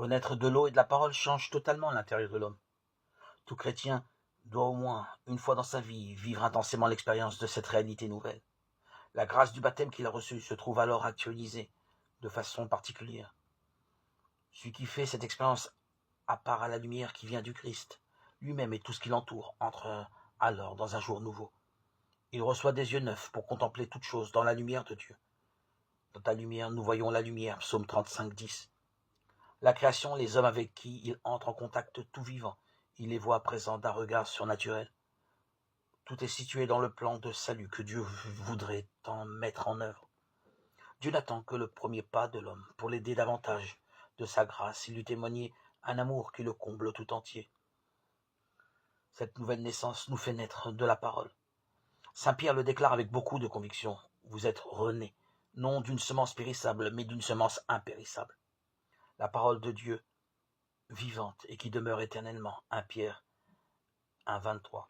Renaître de l'eau et de la parole change totalement l'intérieur de l'homme. Tout chrétien doit au moins, une fois dans sa vie, vivre intensément l'expérience de cette réalité nouvelle. La grâce du baptême qu'il a reçu se trouve alors actualisée de façon particulière. Celui qui fait cette expérience à part à la lumière qui vient du Christ, lui-même et tout ce qui l'entoure, entre alors dans un jour nouveau. Il reçoit des yeux neufs pour contempler toute chose dans la lumière de Dieu. Dans ta lumière, nous voyons la lumière, psaume 35, 10. La création, les hommes avec qui il entre en contact tout vivant, il les voit présents d'un regard surnaturel. Tout est situé dans le plan de salut que Dieu voudrait tant mettre en œuvre. Dieu n'attend que le premier pas de l'homme pour l'aider davantage de sa grâce et lui témoigner un amour qui le comble tout entier. Cette nouvelle naissance nous fait naître de la parole. Saint Pierre le déclare avec beaucoup de conviction. Vous êtes renés, non d'une semence périssable, mais d'une semence impérissable. La parole de Dieu, vivante et qui demeure éternellement. 1 Pierre 1, 23.